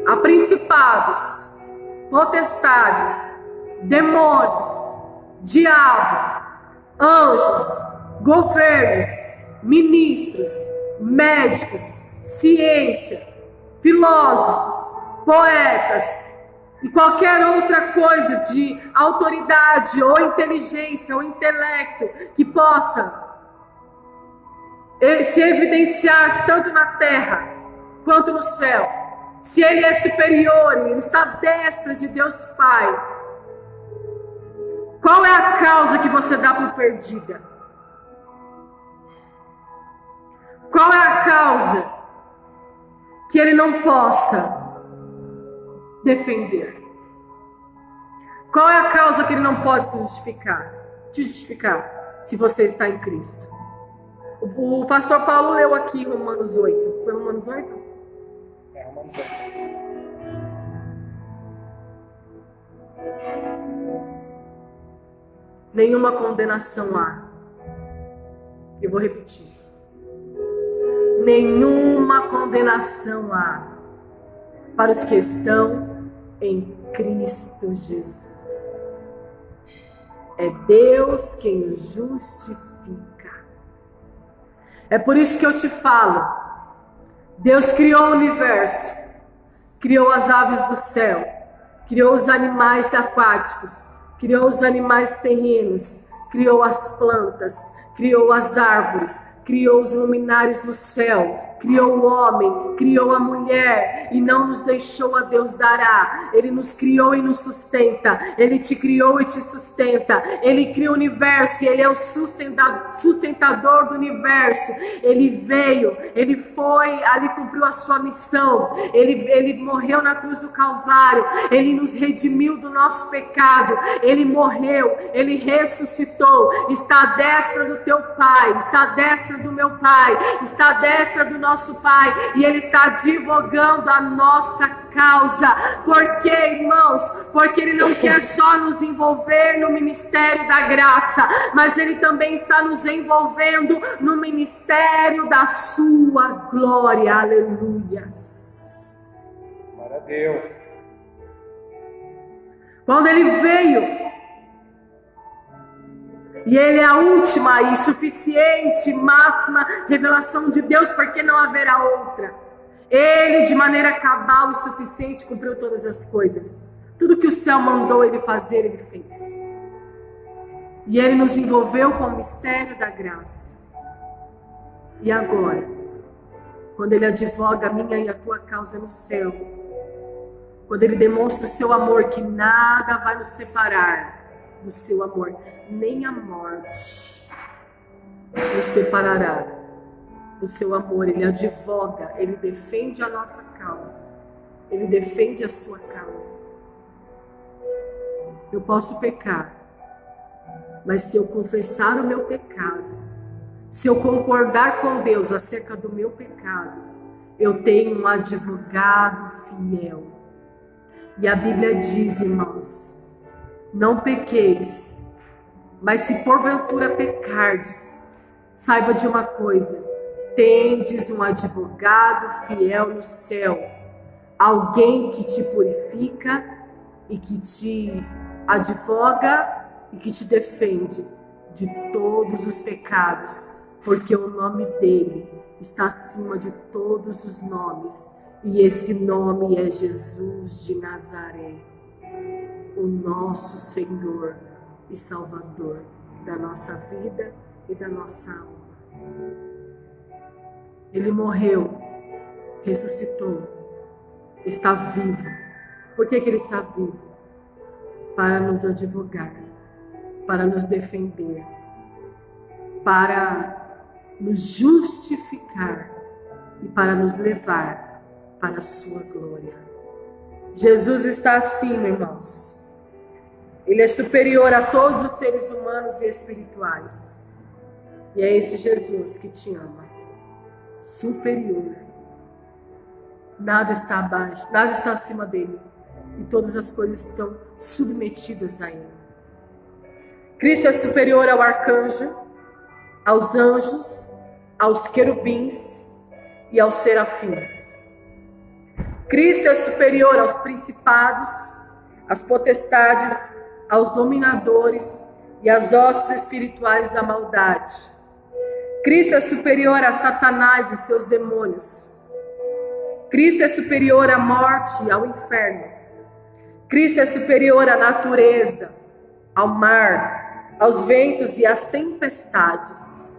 A: a principados, potestades, demônios, diabo, anjos, governos, ministros, médicos, ciência, filósofos, poetas e qualquer outra coisa de autoridade ou inteligência ou intelecto que possa se evidenciar tanto na terra quanto no céu, se Ele é superior, Ele está à destra de Deus Pai, qual é a causa que você dá por perdida? Qual é a causa que Ele não possa defender? Qual é a causa que ele não pode se justificar? Te justificar, se você está em Cristo. O pastor Paulo leu aqui Romanos 8. Foi Romanos 8?
B: É, Romanos 8.
A: Nenhuma condenação há. Eu vou repetir. Nenhuma condenação há para os que estão em Cristo Jesus. É Deus quem os justifica. É por isso que eu te falo. Deus criou o universo, criou as aves do céu, criou os animais aquáticos, criou os animais terrenos, criou as plantas, criou as árvores, criou os luminares no céu, criou o homem, criou a mulher e não nos deixou a Deus dará. Ele nos criou e nos sustenta. Ele te criou e te sustenta. Ele cria o universo e Ele é o sustentador do universo. Ele veio, Ele foi, ali cumpriu a sua missão. Ele morreu na cruz do Calvário. Ele nos redimiu do nosso pecado. Ele morreu, Ele ressuscitou. Está à destra do teu Pai, está à destra do meu Pai, está à destra do nosso Pai, e Ele está advogando a nossa causa. Por quê, irmãos? Porque Ele não quer só nos envolver no ministério da graça, mas Ele também está nos envolvendo no ministério da sua glória. Aleluias.
B: Glória a Deus.
A: Quando Ele veio, e Ele é a última e suficiente, máxima revelação de Deus, porque não haverá outra. Ele, de maneira cabal e suficiente, cumpriu todas as coisas. Tudo que o céu mandou Ele fazer, Ele fez. E Ele nos envolveu com o mistério da graça. E agora, quando Ele advoga a minha e a tua causa no céu, quando Ele demonstra o seu amor, que nada vai nos separar do seu amor, nem a morte nos separará do seu amor. Ele advoga, Ele defende a nossa causa, Ele defende a sua causa. Eu posso pecar, mas se eu confessar o meu pecado, se eu concordar com Deus acerca do meu pecado, eu tenho um advogado fiel. E a Bíblia diz, irmãos, não pequeis, mas se porventura pecardes, saiba de uma coisa: tendes um advogado fiel no céu, alguém que te purifica e que te advoga e que te defende de todos os pecados, porque o nome dele está acima de todos os nomes, e esse nome é Jesus de Nazaré, o nosso Senhor e Salvador da nossa vida e da nossa alma. Ele morreu, ressuscitou, está vivo. Por que Ele está vivo? Para nos advogar, para nos defender, para nos justificar e para nos levar para a sua glória. Jesus está acima, irmãos. Ele é superior a todos os seres humanos e espirituais. E é esse Jesus que te ama. Superior. Nada está abaixo, nada está acima dele. E todas as coisas estão submetidas a ele. Cristo é superior ao arcanjo, aos anjos, aos querubins e aos serafins. Cristo é superior aos principados, às potestades, aos dominadores e às hostes espirituais da maldade. Cristo é superior a Satanás e seus demônios. Cristo é superior à morte e ao inferno. Cristo é superior à natureza, ao mar, aos ventos e às tempestades.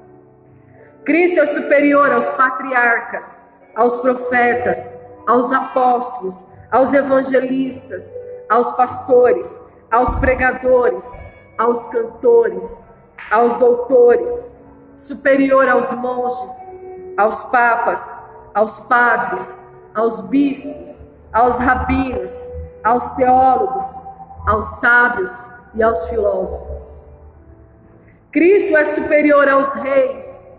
A: Cristo é superior aos patriarcas, aos profetas, aos apóstolos, aos evangelistas, aos pastores, aos pregadores, aos cantores, aos doutores, superior aos monges, aos papas, aos padres, aos bispos, aos rabinos, aos teólogos, aos sábios e aos filósofos. Cristo é superior aos reis,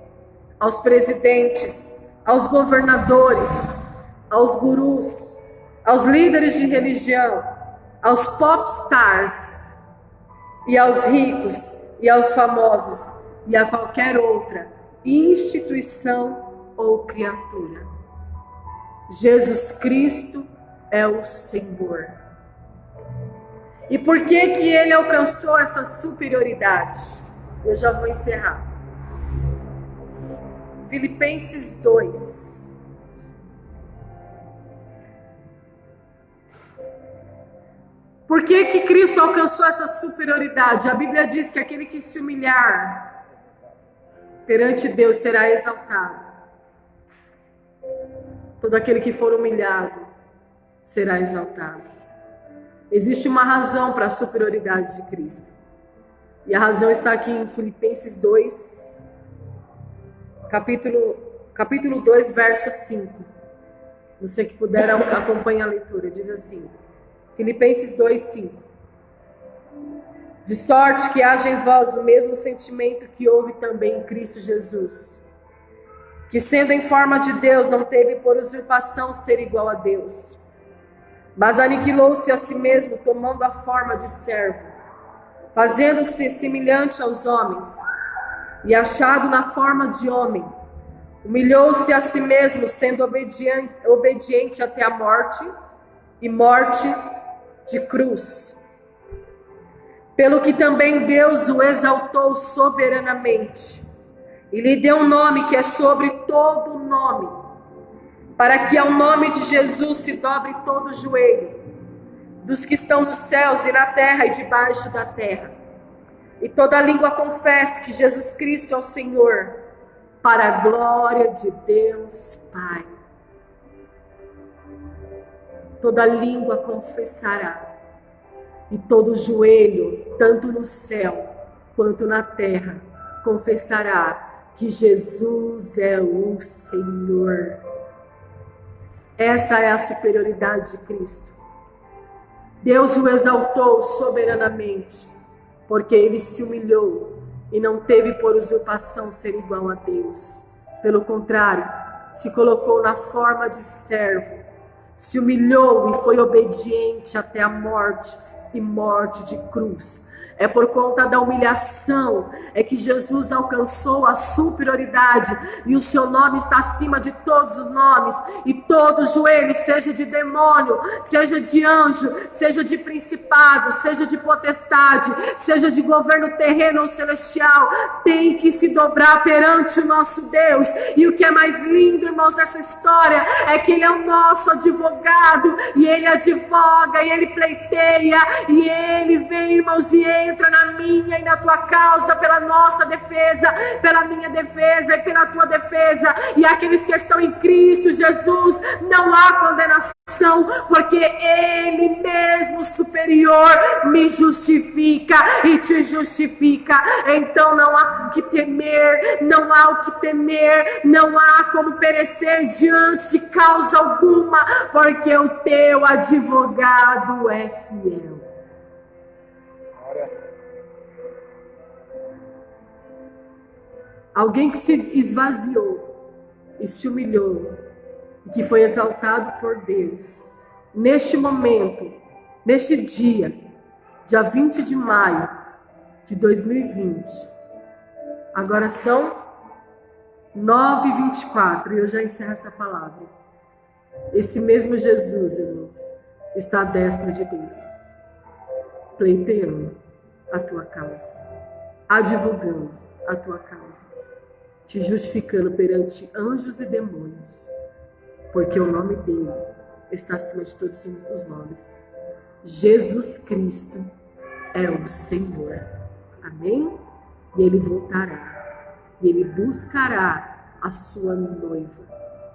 A: aos presidentes, aos governadores, aos gurus, aos líderes de religião, aos popstars e aos ricos e aos famosos e a qualquer outra instituição ou criatura. Jesus Cristo é o Senhor. E por que ele alcançou essa superioridade? Eu já vou encerrar. Filipenses 2. Por que Cristo alcançou essa superioridade? A Bíblia diz que aquele que se humilhar perante Deus será exaltado. Todo aquele que for humilhado será exaltado. Existe uma razão para a superioridade de Cristo. E a razão está aqui em Filipenses 2, capítulo 2, verso 5. Você que puder acompanhar a leitura. Diz assim, Filipenses 2, 5. De sorte que haja em vós o mesmo sentimento que houve também em Cristo Jesus, que sendo em forma de Deus, não teve por usurpação ser igual a Deus, mas aniquilou-se a si mesmo, tomando a forma de servo, fazendo-se semelhante aos homens, e achado na forma de homem, humilhou-se a si mesmo, sendo obediente até a morte, e morte de cruz. Pelo que também Deus o exaltou soberanamente, e lhe deu um nome que é sobre todo nome, para que ao nome de Jesus se dobre todo o joelho, dos que estão nos céus e na terra e debaixo da terra, e toda língua confesse que Jesus Cristo é o Senhor, para a glória de Deus Pai. Toda língua confessará, e todo joelho, tanto no céu quanto na terra, confessará que Jesus é o Senhor. Essa é a superioridade de Cristo. Deus o exaltou soberanamente, porque ele se humilhou e não teve por usurpação ser igual a Deus. Pelo contrário, se colocou na forma de servo, se humilhou e foi obediente até a morte, e morte de cruz. É por conta da humilhação é que Jesus alcançou a superioridade, e o seu nome está acima de todos os nomes, e todo joelho, seja de demônio, seja de anjo, seja de principado, seja de potestade, seja de governo terreno ou celestial, tem que se dobrar perante o nosso Deus. E o que é mais lindo, irmãos, dessa história é que ele é o nosso advogado, e ele advoga, e ele pleiteia, e ele vem, irmãos, e entra na minha e na tua causa, pela nossa defesa, pela minha defesa e pela tua defesa. E aqueles que estão em Cristo Jesus, não há condenação, porque ele mesmo superior me justifica e te justifica. Então não há o que temer, não há o que temer, não há como perecer diante de causa alguma, porque o teu advogado é fiel. Alguém que se esvaziou e se humilhou, e que foi exaltado por Deus, neste momento, neste dia 20 de maio de 2020, agora são 9h24, e eu já encerro essa palavra. Esse mesmo Jesus, irmãos, está à destra de Deus, pleiteando a tua causa, advogando a tua causa, te justificando perante anjos e demônios, porque o nome dele está acima de todos os nomes. Jesus Cristo é o Senhor. Amém? E ele voltará, e ele buscará a sua noiva,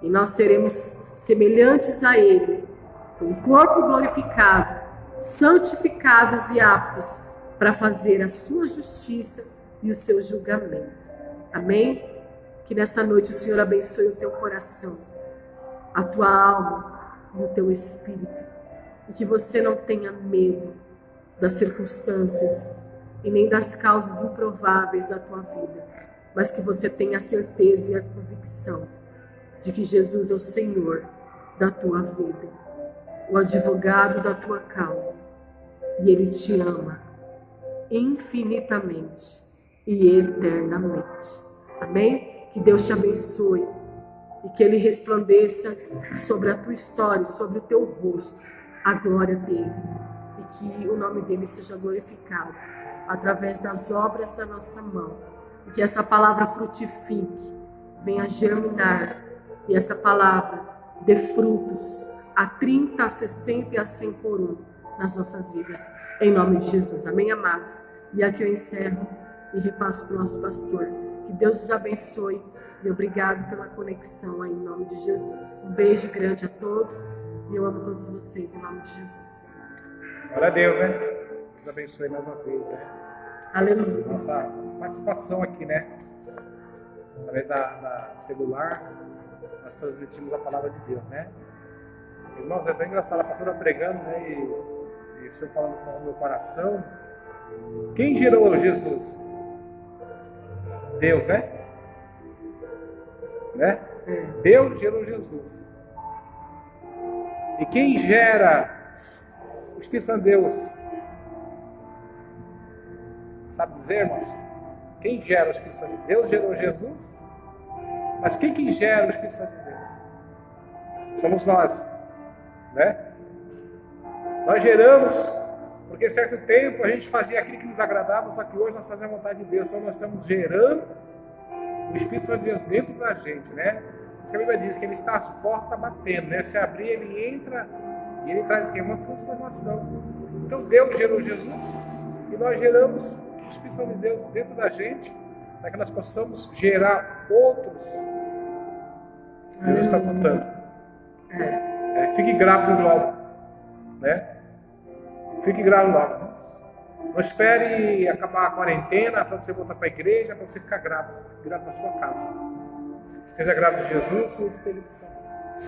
A: e nós seremos semelhantes a ele, com o corpo glorificado, santificados e aptos para fazer a sua justiça e o seu julgamento. Amém? Que nessa noite o Senhor abençoe o teu coração, a tua alma e o teu espírito. E que você não tenha medo das circunstâncias e nem das causas improváveis da tua vida, mas que você tenha a certeza e a convicção de que Jesus é o Senhor da tua vida, o advogado da tua causa, e Ele te ama infinitamente e eternamente. Amém? Que Deus te abençoe e que Ele resplandeça sobre a tua história, sobre o teu rosto, a glória dEle, e que o nome dEle seja glorificado através das obras da nossa mão, e que essa palavra frutifique, venha germinar, e essa palavra dê frutos a 30, a 60 e a 100 por um nas nossas vidas, em nome de Jesus. Amém, amados? E aqui eu encerro e repasso para o nosso pastor. Que Deus os abençoe e obrigado pela conexão aí, em nome de Jesus. Um beijo grande a todos e eu amo todos vocês em nome de Jesus.
B: Glória a Deus, né? Deus abençoe mais uma vez, né?
A: Aleluia.
B: Nossa participação aqui, né? Através da celular, nós transmitimos a palavra de Deus, né? Irmãos, é bem engraçado, a pastora pregando, né? E o Senhor falando com o meu coração. Quem gerou Jesus? Deus, né? Deus gerou Jesus. E quem gera o Espírito Santo de Deus? Sabe dizer, irmãos? Quem gera o Espírito Santo de Deus? Deus gerou Jesus. Mas quem que gera o Espírito Santo de Deus? Somos nós, né? Nós geramos, porque certo tempo a gente fazia aquilo que nos agradava, só que hoje nós fazemos a vontade de Deus. Então nós estamos gerando o Espírito Santo de Deus dentro da gente, né? A Bíblia diz que ele está às portas batendo, né? Se abrir, ele entra e ele traz aqui uma transformação. Então Deus gerou Jesus e nós geramos o Espírito Santo de Deus dentro da gente, para que nós possamos gerar outros. Deus está contando. Fique grávido logo, né? Fique grávido logo. Não espere acabar a quarentena para você voltar para a igreja, para você ficar grávido na sua casa. Esteja grávido de Jesus.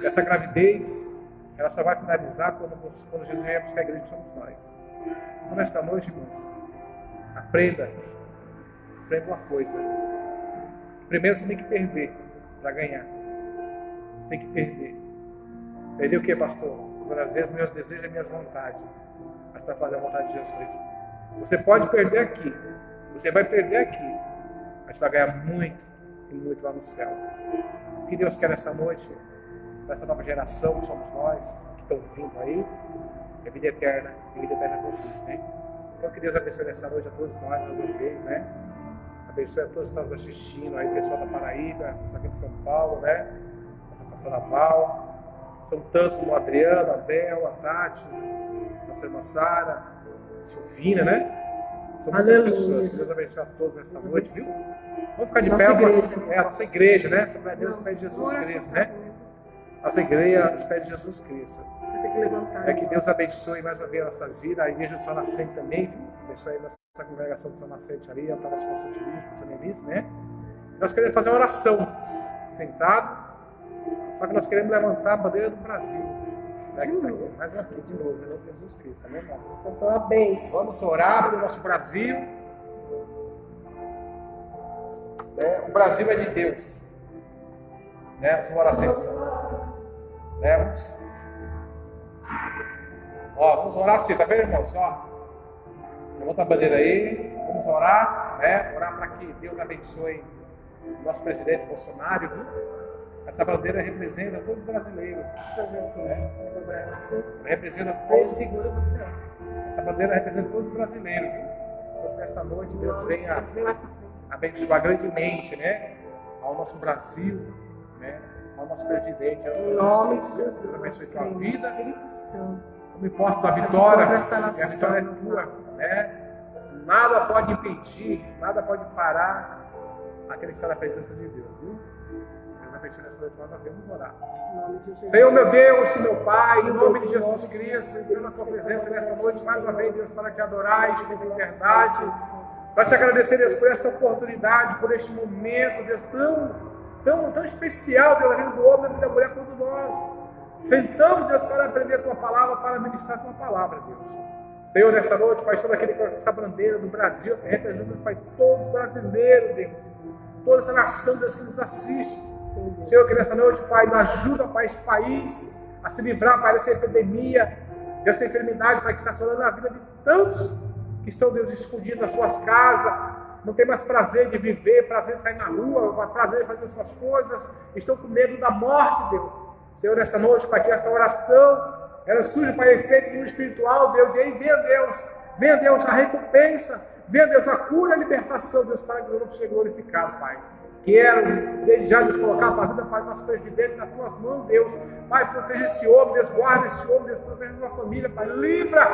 B: Essa gravidez, ela só vai finalizar quando Jesus vier buscar a igreja que somos nós. Então, nesta noite, irmãos, aprenda uma coisa. Primeiro você tem que perder para ganhar. Você tem que perder. Perder o que, pastor? Às vezes meus desejos e minhas vontades, mas para fazer a vontade de Jesus. Você pode perder aqui, você vai perder aqui, mas vai ganhar muito e muito lá no céu. O que Deus quer nessa noite, nessa nova geração que somos nós, que estão vindo aí, é vida eterna, e vida eterna com Cristo, né? Então que Deus abençoe nessa noite a todos nós, mais uma vez, né? Abençoe a todos que estão nos assistindo aí, pessoal da Paraíba, aqui de São Paulo, né? Nossa pastora Val. São tantos como o Adriano, a Bel, a Tati, a nossa irmã Sara, a Silvina, né? São muitas pessoas. Que Deus abençoe a todos nessa noite, viu? Vamos ficar de pé. A nossa igreja, né? Assembleia de Deus, os pés de Jesus Cristo, né? Nossa igreja, os pés de Jesus Cristo. É que Deus abençoe mais uma vez nossas vidas. A igreja do Sol Nascente também, viu? Abençoe a nossa congregação do Sol Nascente ali, ela está nosso consultivo, você nem disse, né? Nós queremos fazer uma oração sentado. Só que nós queremos levantar a bandeira do Brasil. Mais uma vez, de novo, em nome de Jesus Cristo. Amém, irmão? Vamos orar pelo nosso Brasil. O Brasil é de Deus. Vamos orar sempre. Vamos orar assim, tá vendo, irmãos? Levanta a bandeira aí. Vamos orar. Orar para que Deus abençoe o nosso presidente Bolsonaro, viu? Essa bandeira representa todo brasileiro. Representa todo. Seguro do céu. Essa bandeira representa todo brasileiro. Então, nessa noite, Deus venha abençoar grandemente, né? Ao nosso Brasil, né? Ao nosso presidente. Em nome de Jesus. Deus abençoe a tua vida. Eu me posso da vitória. A vitória é tua, né? Nada pode impedir, nada pode parar aquele que está na presença de Deus, viu? Vamos orar. Senhor, meu Deus e meu Pai, em nome de Jesus Cristo, entrando na tua presença nessa noite, mais uma vez, Deus, para te adorar, Espírito de verdade, para te agradecer, Deus, por esta oportunidade, por este momento, Deus, tão especial, Deus, na vida do homem e da mulher, quando nós Sentamos, Deus, para aprender a Tua palavra, para ministrar a Tua palavra, Deus. Senhor, nessa noite, Pai, todo aquele com essa bandeira do Brasil, que representa, Pai, todos os brasileiros, Deus. Toda essa nação, Deus, que nos assiste. Senhor, que nessa noite, Pai, nos ajuda, Pai, esse país a se livrar, Pai, dessa epidemia, dessa enfermidade, Pai, que está assolando a vida de tantos que estão, Deus, escondidos nas suas casas, não tem mais prazer de viver, prazer de sair na rua, prazer de fazer as suas coisas, estão com medo da morte, Deus. Senhor, nessa noite, Pai, que esta oração, ela surge, Pai, efeito no espiritual, Deus, e aí venha, Deus, a recompensa, venha, Deus, a cura e a libertação, Deus, para que o nome seja glorificado, Pai. Quero, desde já, Deus, colocar a vida, Pai, nosso presidente nas Tuas mãos, Deus. Pai, proteja esse homem, Deus, guarda esse homem, Deus, proteja a sua família, Pai. Livra,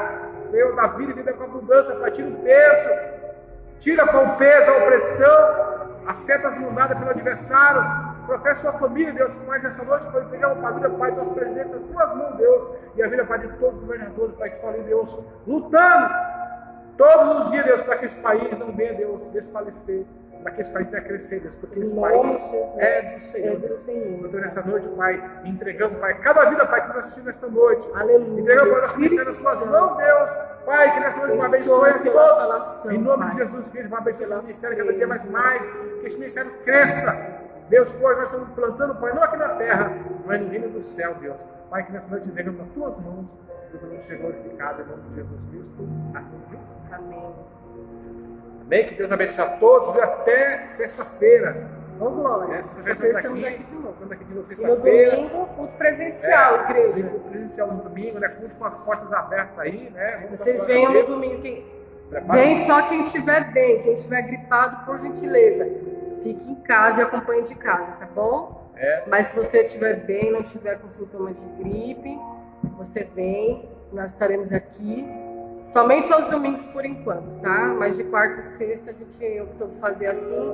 B: Senhor, da vida e vida com abundância, Pai. Tira o peso, tira, Pai, o peso, a opressão, as setas mandadas pelo adversário. Protege sua família, Deus, com mais nessa noite, Pai. Entregar a vida, Pai, do nosso presidente nas Tuas mãos, Deus. E a vida, Pai, de todos os governadores, Pai, que estão ali, Deus, lutando todos os dias, Deus, para que esse país não venha, Deus, desfalecer. Para que esse país venha crescer, Deus, porque esse país é do Senhor. Então, nessa noite, Pai, entregando, Pai, cada vida, Pai, que nos assistiu nesta noite.
C: Aleluia.
B: Entregando, Pai, nosso ministério nas Tuas mãos, Deus. Pai, que nessa noite, Pai, abençoe a todos. Em nome de Jesus Cristo, Pai, abençoe esse ministério cada dia mais. Que esse ministério cresça. Deus, pois, nós estamos plantando, Pai, não aqui na terra, mas no reino do céu, Deus. Pai, que nessa noite entregamos nas Tuas mãos, que o nome seja glorificado em nome de Jesus Cristo.
C: Amém.
B: Amém? Que Deus abençoe a todos, viu? Até sexta-feira.
C: Ô, glória.
B: Sexta-feira
C: Estamos aqui de novo.
B: Estamos aqui de novo
C: E no
B: sexta-feira.
C: domingo, culto presencial, igreja.
B: Culto presencial no domingo, né? Culto com as portas abertas aí, né? Vamos
C: Vocês
B: dar
C: venham
B: pra
C: no domingo.
B: Prepara.
C: Vem só quem estiver bem, quem estiver gripado, por gentileza. Fique em casa e acompanhe de casa, tá bom? Mas se você estiver bem, não estiver com sintomas de gripe, você vem, nós estaremos aqui. Somente aos domingos por enquanto, tá? Mas de quarta e sexta a gente optou por fazer assim,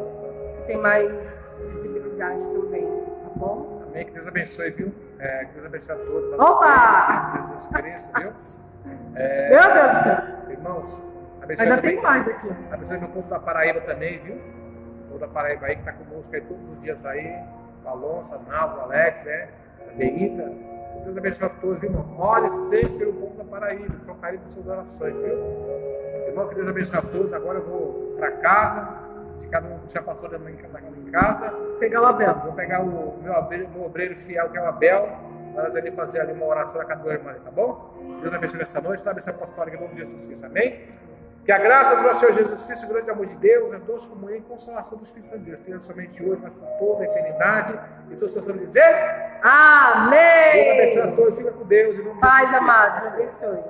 C: que tem mais visibilidade também, tá bom?
B: Amém? Que Deus abençoe, viu? Que Deus abençoe a todos.
C: Opa!
B: Jesus Cristo, viu?
C: Meu Deus do céu!
B: Irmãos, abençoe
C: Ainda
B: também.
C: tem mais aqui.
B: Abençoe meu povo da Paraíba também, viu? O povo da Paraíba aí que está conosco aí todos os dias aí. O Alonso, a Naldo, o Alex, né? A Deita. Deus abençoe a todos, viu, irmão? Ore sempre pelo povo da Paraíba, que são carentes das suas orações, viu? Irmão, que Deus abençoe a todos. Agora eu vou para casa. De casa, eu vou deixar a pastora em casa.
C: Pegar o Abel.
B: Vou pegar o meu obreiro fiel, que é o Abel. Nós ali fazer ali uma oração da cada irmã, tá bom? Deus abençoe nessa noite, tá? Abençoe a apostólica em nome de Jesus Cristo, amém? Que a graça do nosso Senhor Jesus Cristo, o grande amor de Deus, as doces comunhão e consolação dos Espírito Santo de Deus, tenha somente hoje, mas por toda a eternidade. E todos possamos dizer:
C: Amém!
B: Deus abençoe a todos, fica com Deus. Em nome de
C: Paz,
B: Jesus Cristo.
C: amados, abençoe.